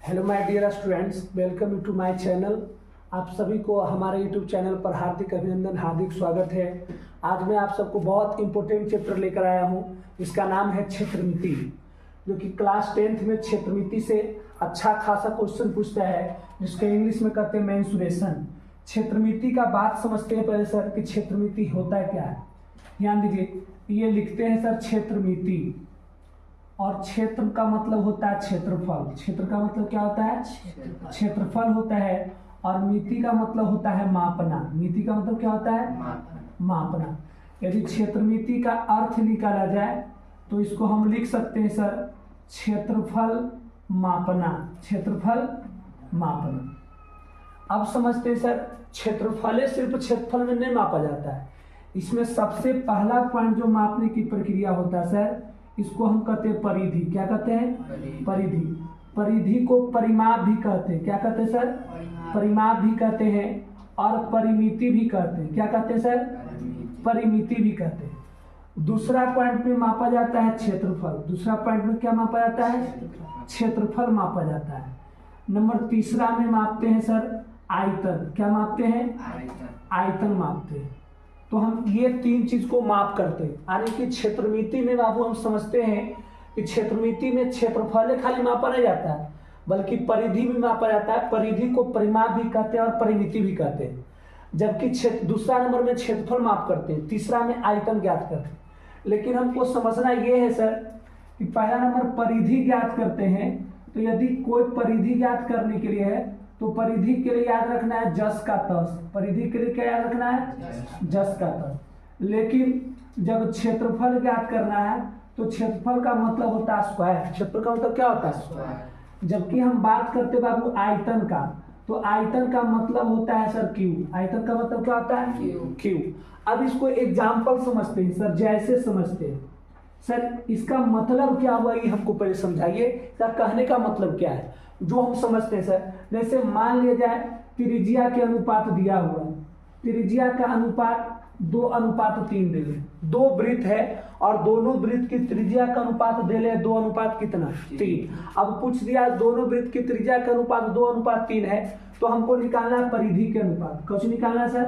Hello my dear students, welcome to my channel. आप सभी को हमारे यूट्यूब चैनल पर हार्दिक अभिनंदन, हार्दिक स्वागत है। आज मैं आप सबको बहुत इंपॉर्टेंट चैप्टर लेकर आया हूँ। इसका नाम है क्षेत्रमिति, जो कि क्लास 10th में क्षेत्रमिति से अच्छा खासा क्वेश्चन पूछता है, जिसको इंग्लिश में कहते हैं मेंसुरेशन। क्षेत्रमिति का बात समझते हैं पहले सर कि क्षेत्रमिति होता है क्या है। ध्यान दीजिए, ये लिखते हैं सर क्षेत्रमिति, और क्षेत्र का मतलब होता है क्षेत्रफल। क्षेत्र का मतलब क्या होता है? क्षेत्रफल होता है। और मिति का मतलब होता है मापना। मिति का मतलब क्या होता है? मापना। यदि क्षेत्रमिति का अर्थ निकाला जाए तो इसको हम लिख सकते हैं सर क्षेत्रफल मापना। क्षेत्रफल मापना। अब समझते हैं सर, क्षेत्रफल सिर्फ क्षेत्रफल में नहीं मापा जाता है। इसमें सबसे पहला पॉइंट जो मापने की प्रक्रिया होता है सर, इसको हम कहते हैं परिधि। क्या कहते हैं? परिधि। परिधि को परिमाप भी कहते हैं। क्या कहते हैं सर? परिमाप भी कहते हैं, और परिमिति भी कहते हैं। क्या कहते हैं सर? परिमिति भी कहते हैं। दूसरा पॉइंट में मापा जाता है क्षेत्रफल। दूसरा पॉइंट में क्या मापा जाता है? क्षेत्रफल मापा जाता है। नंबर तीसरा में मापते हैं सर आयतन। क्या मापते हैं? आयतन मापते हैं। तो हम ये तीन चीज को माप करते हैं। यानी कि क्षेत्रमिति में बाबू हम समझते हैं कि क्षेत्रमिति में क्षेत्रफल खाली मापा नहीं जाता है, बल्कि परिधि भी मापा जाता है। परिधि को परिमाप भी कहते हैं और परिमिति भी कहते हैं। जबकि दूसरा नंबर में क्षेत्रफल माप करते हैं, तीसरा में आयतन ज्ञात करते हैं। लेकिन हमको समझना ये है सर कि पहला नंबर परिधि ज्ञात करते हैं, तो यदि कोई परिधि ज्ञात करने के लिए है तो परिधि के लिए याद रखना है जस का तस। परिधि के लिए क्या याद रखना है? जस का तस। लेकिन जब क्षेत्रफल ज्ञात करना है तो क्षेत्रफल का मतलब होता है स्क्वायर। क्षेत्रफल का मतलब क्या होता है? स्क्वायर। जबकि हम बात करते बाबू आयतन का, तो आयतन का मतलब होता है सर क्यू। आयतन का मतलब क्या होता है? क्यू। अब इसको एग्जाम्पल समझते हैं सर, जैसे समझते हैं सर। इसका मतलब क्या हुआ ये हमको पहले समझाइए। सर कहने का मतलब क्या है जो हम समझते हैं सर। जैसे मान लिया जाए त्रिज्या के अनुपात दिया हुआ है। त्रिज्या का अनुपात 2:3 दे ले। दो वृत्त है और दोनों वृत्त की त्रिज्या का अनुपात दे ले 2 कितना? 3। अब पूछ दिया दोनों वृत्त की त्रिज्या का अनुपात 2:3 है, तो हमको निकालना है परिधि के अनुपात। कुछ निकालना है सर?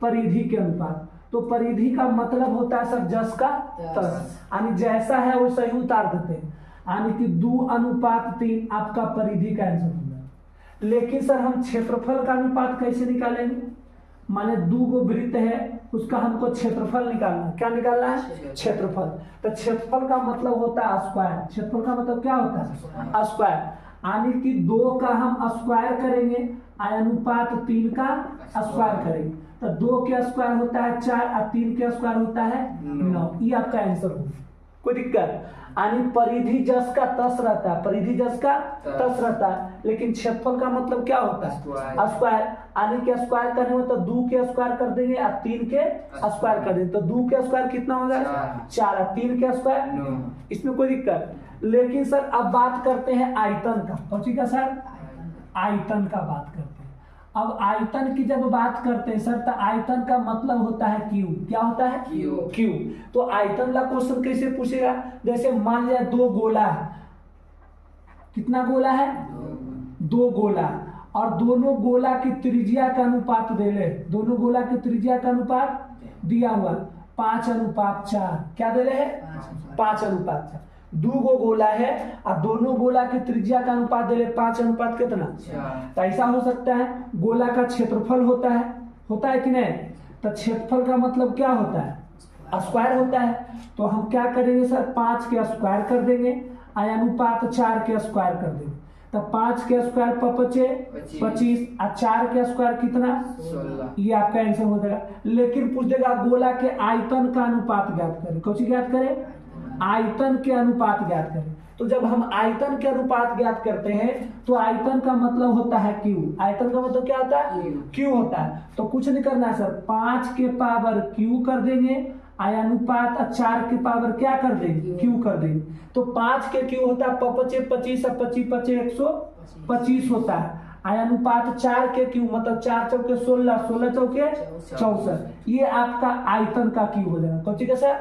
परिधि के अनुपात। तो परिधि का मतलब होता है सर जस का तस, यानी जैसा है वैसा ही उतार देते हैं। यानी कि 2:3 आपका परिधि का आंसर होगा। लेकिन सर हम क्षेत्रफल का अनुपात कैसे निकालेंगे? माने 2 वृत्त है, उसका हमको क्षेत्रफल निकालना है। क्या निकालना है? क्षेत्रफल। तो क्षेत्रफल का मतलब होता है स्क्वायर। क्षेत्रफल का मतलब क्या होता है? स्क्वायर। यानी कि 2 का हम स्क्वायर करेंगे, अनुपात 3 का स्क्वायर करेंगे, तो 2 के स्क्वायर होता है 4 और 3 के स्क्वायर होता है 9। ये आपका आंसर होगा। कोई दिक्कत? यानी परिधि जस का तस रहता है। परिधि जस का तस रहता है, लेकिन क्षेत्रफल का मतलब क्या होता है? स्क्वायर। यानी कि स्क्वायर करने में तो 2 के स्क्वायर कर देंगे और 3 के स्क्वायर कर देंगे, तो 2 के स्क्वायर कितना होगा? 4 और 3 के स्क्वायर। इसमें कोई दिक्कत? लेकिन सर अब बात करते हैं आयतन का। कौन का सर? आयतन का बात करते हैं। अब आयतन की जब बात करते हैं सर, तो आयतन का मतलब होता है क्यू। क्या होता है? क्यू। तो आयतन का क्वेश्चन कैसे पूछेगा? जैसे मान लिया 2 गोला है। कितना गोला है? 2 गोला। और दोनों गोला की त्रिज्या का अनुपात दे ले। दोनों गोला की त्रिज्या का अनुपात दिया हुआ 5:4। क्या दे रहे हैं? 5:4। 2 गोला है और दोनों गोला की त्रिज्या का अनुपात दे ले 5 कितना? तो ऐसा हो सकता है गोला का क्षेत्रफल होता है कि नहीं? तो क्षेत्रफल का मतलब क्या होता है? स्क्वायर होता है। तो हम क्या करेंगे सर? 5 के स्क्वायर कर देंगे, अनुपात 4 के स्क्वायर कर देंगे। तो 5 के स्क्वायर पर 25 और 4 के स्क्वायर कितना? 16। ये आपका आंसर हो जाएगा। लेकिन पूछ देगा गोला के आयतन का अनुपात ज्ञात करें। कौन सी ज्ञात करें? आयतन के अनुपात ज्ञात करें। तो जब हम आयतन के अनुपात ज्ञात करते हैं तो आयतन का मतलब होता है क्यू। आयतन का मतलब क्या होता है? क्यू होता है। तो कुछ नहीं करना है सर, 5 के पावर क्यू कर देंगे, अनुपात 4 के पावर क्या कर देंगे? क्यू कर देंगे। तो 5 के क्यू होता है 25 25 125 होता है। अनुपात 4 के क्यू मतलब 4 चौके 16, 16 चौके 64। ये आपका आयतन का क्यू हो जाएगा। कौन सी का सर?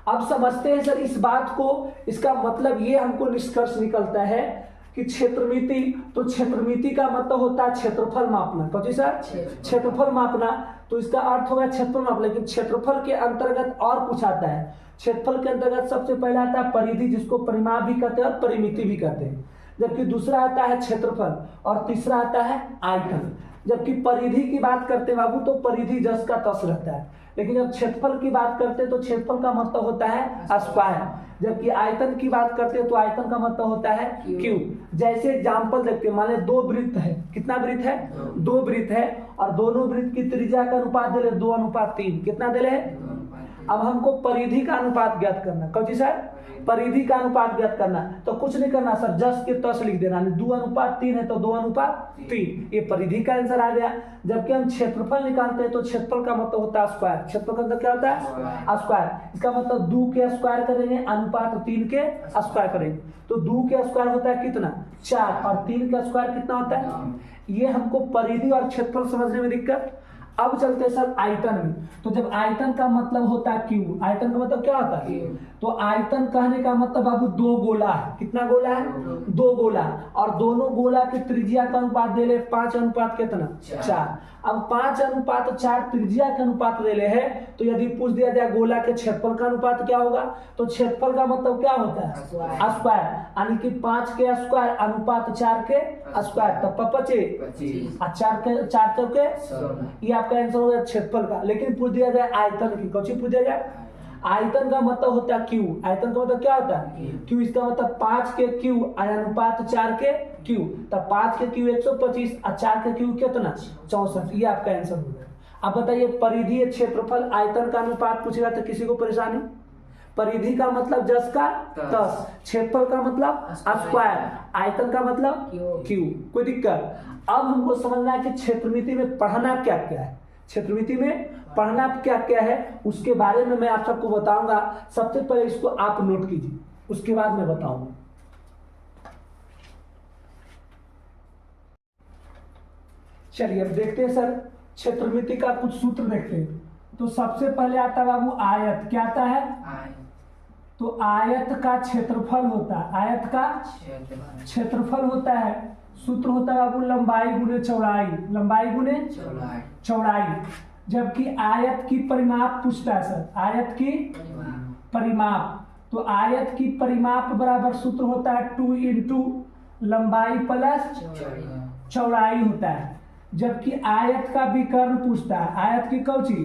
अब समझते हैं सर इस बात को। इसका मतलब ये हमको निष्कर्ष निकलता है कि क्षेत्रमिति, तो क्षेत्रमिति का मतलब होता है क्षेत्रफल मापना। कौन सी सर? क्षेत्रफल मापना। तो इसका अर्थ होगा क्षेत्रफल माप, लेकिन क्षेत्रफल के अंतर्गत और कुछ आता है। क्षेत्रफल के अंतर्गत सबसे पहला आता है परिधि, जिसको परिमाप भी कहते हैं और परिमिति भी कहते हैं, जबकि दूसरा आता है क्षेत्रफल और तीसरा आता है आयतन। जबकि परिधि की बात करते हैं बाबू तो परिधि जस का तस रहता है, लेकिन जब क्षेत्रफल की बात करते हैं तो क्षेत्रफल का मतलब होता है स्क्वायर, जबकि आयतन की बात करते हैं तो आयतन का मतलब होता है क्यूब। जैसे एग्जांपल देखते हैं, मान ले 2 वृत्त है। कितना वृत्त है? 2 वृत्त है और दोनों वृत्त की त्रिज्या का अनुपात दे 2:3। कितना दे रहे? अब हमको परिधि का अनुपात ज्ञात करना। कौन सी सर? परिधि का अनुपात ज्ञात करना। तो कुछ नहीं करना सर, जस के तस लिख देना। 2:3 है तो 2:3, ये परिधि का आंसर आ गया। जबकि हम क्षेत्रफल निकालते हैं तो क्षेत्रफल का मतलब होता है स्क्वायर। क्षेत्रफल का मतलब क्या होता है? स्क्वायर। इसका मतलब 2 के स्क्वायर करेंगे अनुपात 3 के स्क्वायर करेंगे, तो 2 के स्क्वायर होता है कितना? 4, और 3 का स्क्वायर कितना होता है? ये हमको परिधि और क्षेत्रफल समझने में दिक्कत। अब चलते हैं सर आयतन में। तो जब आयतन का मतलब होता है क्यूब, आयतन का मतलब क्या होता है? तो आयतन कहने का मतलब बाबू 2 गोला है। कितना गोला है? 2 गोला, और दोनों गोला की त्रिज्या का अनुपात दे ले 5 अनुपात कितना? 4। अब 5 अनुपात 4 त्रिज्या का अनुपात दे ले है, तो यदि पूछ दिया जाए गोला के क्षेत्रफल का अनुपात क्या होगा, तो क्षेत्रफल का मतलब क्या होता है? स्क्वायर, यानी कि 5 के स्क्वायर अनुपात 4 के स्क्वायर, तब 25 और 4 के 4 चौके, ये आपका आंसर हो गया क्षेत्रफल का। लेकिन पूछ दिया जाए आयतन की, कौन सी पूछ दिया जाए? आयतन का मतलब होता है क्यू। आयतन का मतलब क्या होता है? क्यू। इसका मतलब 5 के क्यू अनुपात 4 के क्यू, तब 5 के क्यू 125 और 4 के क्यू कितना? 64। ये आपका आंसर हो गया। अब बताइए परिधि, क्षेत्रफल, आयतन का अनुपात पूछेगा तो किसी को परेशानी? परिधि का मतलब जस का तस, क्षेत्रफल का मतलब स्क्वायर, आयतन का मतलब क्यू। कोई दिक्कत? अब हमको समझना है कि क्षेत्रमिति में पढ़ना क्या क्या है। क्षेत्रमिति में पढ़ना क्या क्या है उसके बारे में मैं आप सबको बताऊंगा। सबसे पहले इसको आप नोट कीजिए, उसके बाद मैं बताऊंगा। चलिए अब देखते हैं सर क्षेत्रमिति का कुछ सूत्र देखते हैं। तो सबसे पहले आता है बाबू आयत। क्या आता है? तो आयत का क्षेत्रफल होता है, आयत का क्षेत्रफल होता है। सूत्र होता है बाबू लंबाई गुने चौड़ाई, लंबाई गुने चौड़ाई। जबकि आयत की परिमाप पूछता है सर, आयत की परिमाप। तो आयत की परिमाप बराबर सूत्र होता है 2 इंटू लंबाई प्लस चौड़ाई होता है। जबकि आयत का विकर्ण पूछता है, आयत की कौची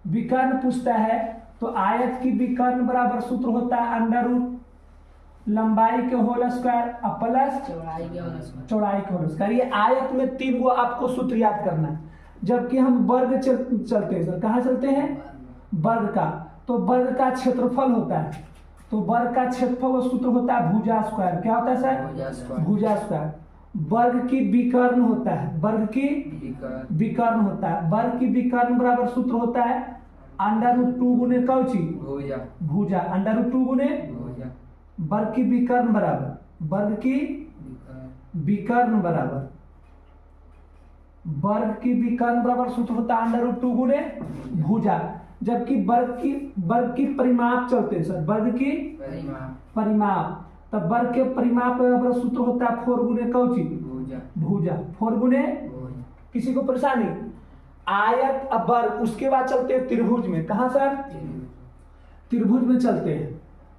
विकर्ण पूछता है, तो आयत की विकर्ण बराबर सूत्र होता है अंडर रूट लंबाई के होल स्क्वायर प्लस चौड़ाई के होल स्क्वायर। ये आयत में 3 गो आपको सूत्र याद करना है। जबकि हम वर्ग चलते हैं सर, कहाँ चलते हैं? वर्ग का। तो वर्ग का क्षेत्रफल होता है, तो वर्ग का क्षेत्रफल सूत्र होता है भुजा स्क्वायर। क्या होता है सर? भुजा स्क्वायर। वर्ग की विकर्ण होता है, वर्ग की विकर्ण होता है। वर्ग की विकर्ण बराबर सूत्र होता है अंडर रूट 2 गुने कौची भुजा, अंडर रूट 2 गुने वर्ग की विकर्ण बराबर, वर्ग की विकर्ण बराबर, वर्ग की विकर्ण बराबर सूत्र होता है अंडर रूट 2 गुने भुजा। जबकि वर्ग की परिमाप चलते हैं सर, वर्ग की परिमाप। तब वर्ग के परिमाप बराबर सूत्र होता है 4 गुने कौची भुजा, 4 गुने। किसी को परेशानी? आयत अब वर्ग, उसके बाद चलते हैं त्रिभुज में। कहां सर? त्रिभुज में चलते हैं।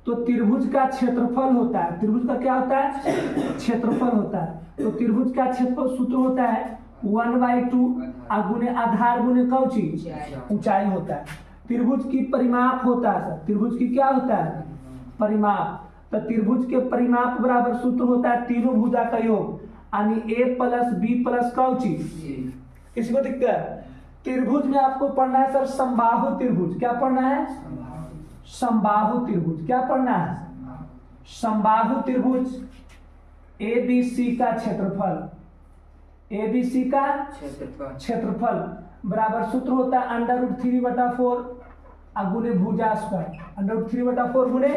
तो त्रिभुज का क्षेत्रफल होता है, त्रिभुज का क्या होता है? क्षेत्रफल होता है। तो त्रिभुज का क्षेत्रफल सूत्र होता है 1/2 गुने आधार गुने कौची ऊंचाई होता है। त्रिभुज की परिमाप होता है सर, त्रिभुज की क्या होता है? परिमाप। तो त्रिभुज के परिमाप बराबर सूत्र होता है तीनों भुजा का योग, यानी a प्लस बी प्लस कौची। किसी को दिक्कत? त्रिभुज में आपको पढ़ना है सर समबाहु त्रिभुज। क्या पढ़ना है? समबाहु त्रिभुज। क्या पढ़ना है? समबाहु त्रिभुज ABC का क्षेत्रफल, ABC का क्षेत्रफल बराबर सूत्र होता है अंडर रूट 3/4 गुने भुजा स्क्वायर, अंडर रूट 3/4 गुने।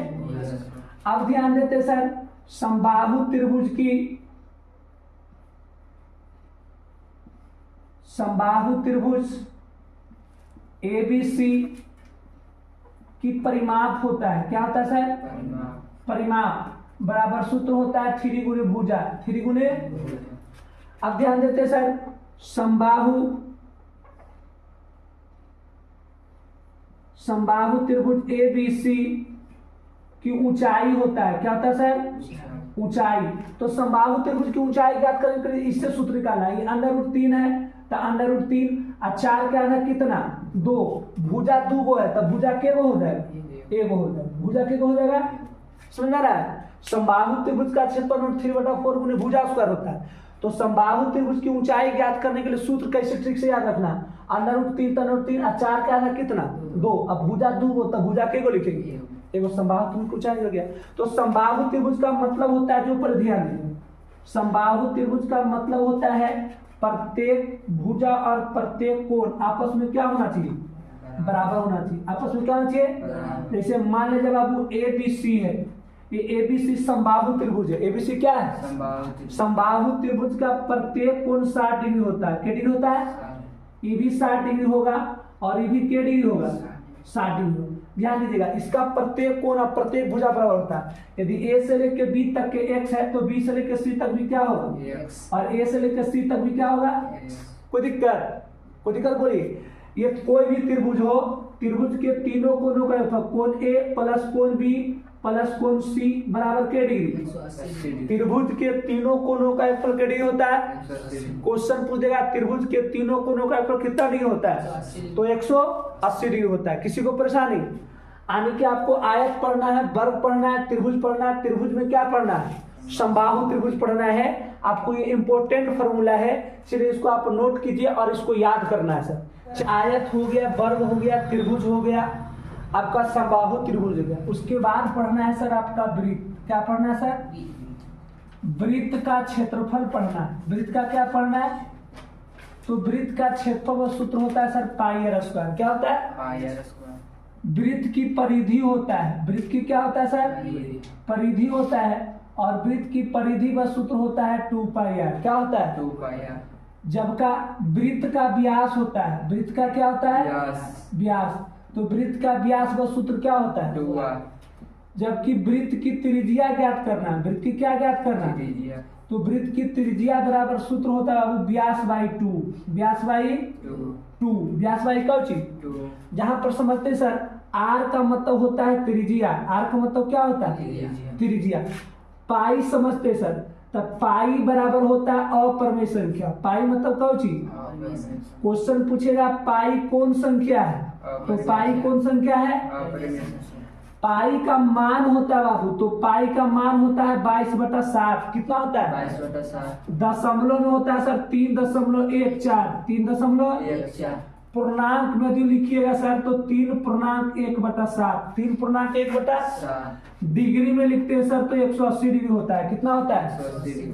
अब ध्यान देते सर समबाहु त्रिभुज की, समबाहु त्रिभुज ABC की परिमाप होता है। क्या होता है सर? परिमाप। बराबर सूत्र होता है 3 गुणे भुजा, 3 गुणे। अब ध्यान देते सर, समबाहु त्रिभुज ABC की ऊंचाई होता है, क्या होता है सर? ऊंचाई। तो समबाहु त्रिभुज की ऊंचाई ज्ञात करने के लिए इससे सूत्र निकालना है। √3 है तो √3 और 4 क्या है कितना? 2। भुजा 2 गो है तो भुजा के गो हो जाएगा? 1 हो जाएगा। भुजा के गो हो जाएगा, समझ आ रहा है? समबाहु त्रिभुज का क्षेत्रफल √3/4 गुने भुजा स्क्वायर होता है। तो समबाहु त्रिभुज की ऊंचाई ज्ञात करने के लिए सूत्र कैसे ट्रिक से याद रखना? √3 √3 और 4 क्या है कितना? 2। अब भुजा 2 गो तो भुजा के गो लिखेंगे? एगो समबाहु त्रिभुज की ऊंचाई हो गया। तो समबाहु त्रिभुज का मतलब होता है, जो पर ध्यान दें, समबाहु त्रिभुज का मतलब होता है प्रत्येक भुजा और प्रत्येक कोण आपस में क्या होना चाहिए? बराबर होना चाहिए। आपस में क्या होना चाहिए? जैसे मान लीजिए बाबू ABC है, ये ABC समबाहु त्रिभुज है। ABC क्या है? समबाहु त्रिभुज का प्रत्येक कोण 60 डिग्री होता है। क्या डिग्री होता है? ये भी 60 डिग्री होगा और ये भी क्या डिग्री होगा? 60 डिग्री। ध्यान दीजिएगा, इसका प्रत्येक कोण और प्रत्येक भुजा बराबर होता है। यदि A से लेकर B तक के x है तो B से लेकर C तक भी क्या होगा? और A से लेकर C तक भी क्या होगा? कोई दिक्कत बोलिए। ये कोई भी त्रिभुज हो, त्रिभुज के तीनों कोणों का कोण A प्लस कोण B प्लस कोण C बराबर क्या डिग्री? त्रिभुज के तीनों कोणों का एफल क्या डिग्री होता है? क्वेश्चन पूछेगा त्रिभुज के तीनों कोणों का एफल कितना डिग्री होता है? तो 180 डिग्री होता है। किसी को परेशानी? यानी कि आपको आयत पढ़ना है, वर्ग पढ़ना है, त्रिभुज पढ़ना है। त्रिभुज में क्या पढ़ना है? समबाहु त्रिभुज पढ़ना है। आपको ये इंपॉर्टेंट फॉर्मूला है, इसलिए इसको आप नोट कीजिए और इसको याद करना है सर। आयत हो गया, वर्ग हो गया, त्रिभुज हो गया, आपका समबाहु त्रिभुज हो गया। उसके बाद पढ़ना है सर आपका वृत्त। क्या पढ़ना है सर? वृत्त का क्षेत्रफल पढ़ना है। वृत्त का क्या पढ़ना है? तो वृत्त का क्षेत्रफल सूत्र होता है सर πr²। क्या होता है? πr²। वृत्त की परिधि होता है। वृत्त की क्या होता है सर? परिधि होता है। और वृत्त की परिधि का सूत्र होता है 2πr। क्या होता है? 2πr। जबका वृत्त का व्यास होता है। वृत्त का क्या होता है? व्यास। तो वृत्त का व्यास का सूत्र क्या होता है? 2r। जबकि वृत्त की त्रिज्या ज्ञात करना है। वृत्त की क्या ज्ञात करना है? तो वृत्त की त्रिज्या बराबर सूत्र होता है वो व्यास बाई 2। व्यास बाई 2। व्यास बाई क्या चीज? जहां पर समझते सर r का मतलब होता है त्रिज्या। r का मतलब क्या होता है? त्रिज्या। पाई समझते सर, तब पाई बराबर होता है अपरिमेय संख्या। पाई मतलब क्या चीज? क्वेश्चन पूछेगा पाई कौन संख्या है? तो पाई कौन संख्या है? पाई का मान होता है बाबू, तो पाई का मान होता है 22/7। कितना होता है? 22/7। दशमलव में होता है सर 3.14। 3.14। पूर्णांक में जो लिखिएगा सर तो 3.1/7। 3.1/7। डिग्री में लिखते हैं सर तो 180 डिग्री होता है। कितना होता है? 180 डिग्री।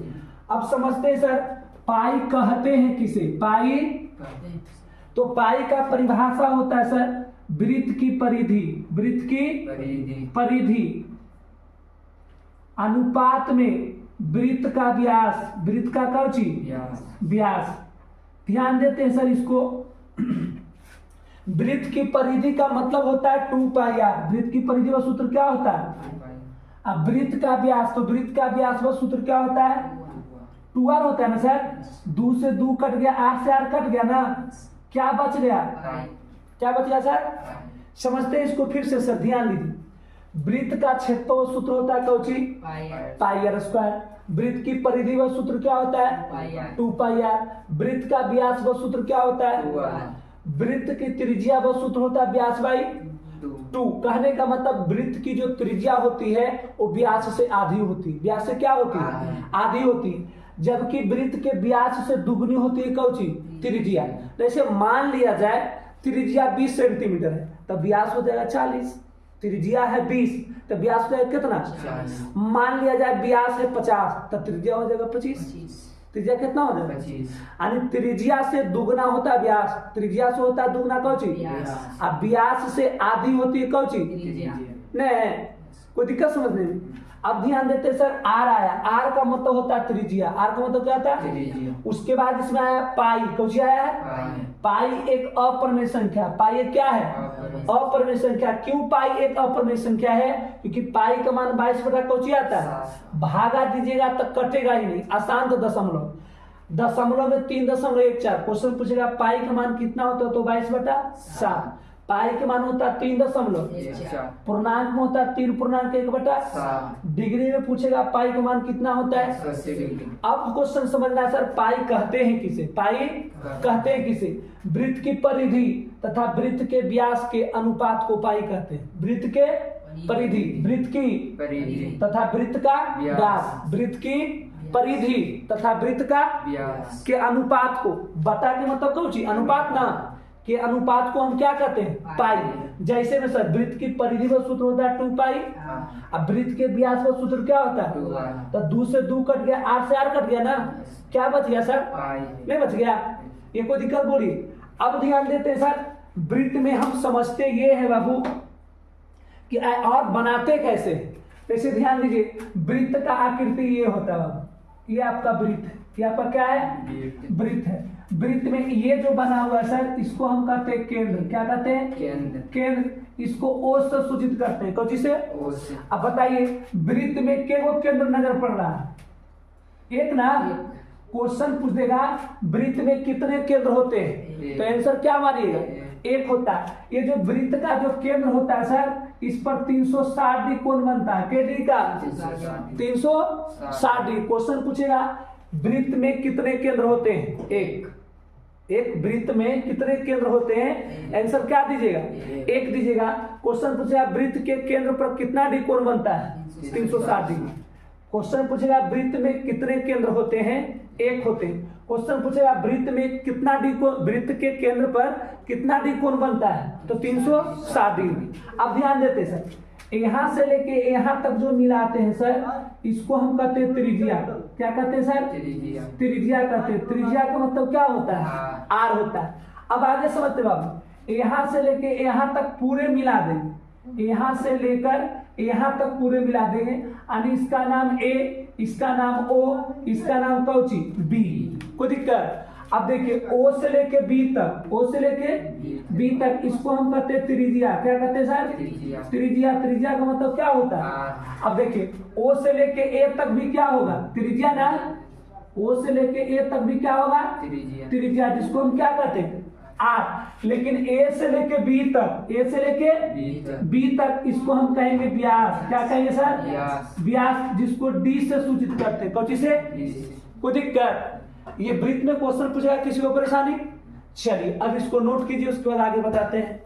अब समझते हैं सर पाई कहते हैं किसे? पाई। तो पाई का परिभाषा होता है सर वृत्त की परिधि। वृत्त की परिधि अनुपात में वृत्त का व्यास। वृत्त का क्या चीज? व्यास। ध्यान देते हैं सर इसको। वृत्त की परिधि का मतलब होता है 2πr। वृत्त की परिधि का सूत्र क्या होता है? अब वृत्त का व्यास, तो वृत्त का व्यास का सूत्र क्या होता है? 2r होता है ना सर। 2 से 2 कट गया, r से r कट गया ना, क्या बच गया? क्या बच गया सर? समझते हैं इसको फिर से सर, ध्यान दीजिए। वृत्त का क्षेत्रफल सूत्र होता है कौची? πr²। वृत्त की परिधि व सूत्र क्या होता है? 2πr। वृत्त का व्यास व सूत्र क्या होता है? वृत्त की त्रिज्या व सूत्र होता है व्यास बाई 2। कहने का मतलब वृत्त की जो त्रिज्या होती है वो व्यास से आधी होती है। व्यास से क्या होती है? आधी होती है। जबकि वृत्त के व्यास से दुगनी होती है कौची? त्रिज्या। जैसे मान लिया जाए त्रिज्या 20 सेंटीमीटर है तब व्यास हो जाएगा 40। त्रिज्या है 20 तब व्यास हो जाएगा कितना? मान लिया जाए व्यास है 50 तब त्रिज्या हो जाएगा 25। त्रिज्या कितना हो जाएगा? 25। यानी त्रिज्या से दुगना होता है व्यास, त्रिज्या से होता है दुगना कौची? अब व्यास से आधी होती है कौची? नहीं, कोई दिक्कत समझने में? अब ध्यान देते हैं सर, आर आया, आर का मतलब होता है त्रिज्या, आर का मतलब क्या होता है त्रिज्या। उसके बाद इसमें आया पाई, कौन आया है पाई, एक अपरिमेय संख्या, पाई एक क्या है अपरिमेय संख्या। क्यों पाई एक अपरिमेय संख्या है? क्योंकि पाई का मान 22 कौन आता है, भागा दीजिएगा तक कटेगा ही नहीं, अशांत दशमलव, दशमलव में 3.14। क्वेश्चन पूछेगा पाई का मान कितना होता है, तो 22/7। पाई के मान होता है 3.1, पूर्णांक में होता है 3.1/7। डिग्री में पूछेगा पाई का मान कितना होता है 80 डिग्री। अब क्वेश्चन समझना है सर, पाई कहते हैं किसे, पाई कहते हैं किसे? वृत्त की परिधि तथा वृत्त के व्यास के अनुपात को पाई कहते हैं। वृत्त के परिधि, वृत्त की परिधि तथा वृत्त का व्यास, वृत्त की परिधि तथा वृत्त का व्यास के अनुपात को, बता के मतलब कौन सी अनुपात ना, के अनुपात को हम क्या कहते हैं पाई। जैसे में सर वृत्त की परिधि का सूत्र होता है 2 पाई, अब वृत्त के व्यास का सूत्र क्या होता है, तो 2 से 2 कट गया, 8 से 8 कट गया ना, क्या बच गया सर नहीं बच गया, ये कोई दिक्कत बोली। अब ध्यान देते हैं सर, वृत्त में हम समझते ये है बाबू कि और बनाते कैसे, जैसे ध्यान दीजिए वृत्त का आकृति ये होता है बाबू, ये आपका वृत्त, ये आपका क्या है वृत्त है। वृत्त में ये जो बना हुआ है सर, इसको हम कहते हैं केंद्र, क्या कहते हैं केंद्र। इसको ओ से सूचित करते हैं, कौन से? अब बताइए वृत्त में केगो केंद्र नजर पड़ रहा है, एक ना। क्वेश्चन पूछ देगा वृत्त में कितने केंद्र होते हैं, तो आंसर क्या मारिएगा एक होता है। ये जो वृत्त का जो केंद्र होता है सर, इस पर 360 डिग्री कोण बनता है, के डिग्री का 360 डिग्री। क्वेश्चन पूछेगा वृत्त में कितने केंद्र होते हैं, एक वृत्त में कितने केंद्र होते हैं, आंसर क्या दीजिएगा एक दीजिएगा। क्वेश्चन पूछेगा वृत्त के केंद्र पर कितना डिग्री कोण बनता है 360 डिग्री। क्वेश्चन पूछेगा वृत्त में कितने केंद्र होते हैं, एक होते हैं। क्वेश्चन पूछेगा वृत्त में कितना डिग्री, वृत्त के केंद्र पर कितना डिग्री कोण बनता है, तो 360 डिग्री। अब ध्यान देते सर, यहाँ से लेके यहाँ तक जो मिलाते हैं सर, इसको हम कहते हैं त्रिज्या। क्या कहते हैं सर? त्रिज्या कहते हैं। त्रिज्या का मतलब क्या होता है आर होता है। अब आगे समझते बाबू, यहाँ से लेके यहाँ तक पूरे मिला देंगे, यहाँ से लेकर यहाँ तक पूरे मिला देंगे, यानी इसका नाम ए, इसका नाम ओ, इसका नाम कौची बी, कोई दिक्कत? अब देखिए ओ से लेके बी तक, ओ से लेके बी तक, इसको हम कहते हैं त्रिज्या। क्या कहते हैं सर? त्रिज्या। त्रिज्या का मतलब क्या होता है? अब देखिए ओ से लेके ए तक भी क्या होगा त्रिज्या ना, ओ से लेके ए तक भी क्या होगा त्रिज्या, जिसको हम क्या कहते हैं आर। लेकिन ए से लेके बी तक, ए से लेके बी तक, इसको हम कहेंगे व्यास। क्या कहेंगे सर? व्यास, जिसको डी से सूचित करते हैं, कौन से? कोई दिक्कत? ये वृत्त में क्वेश्चन पूछेगा, किसी को परेशानी? चलिए अब इसको नोट कीजिए, उसके बाद आगे बताते हैं।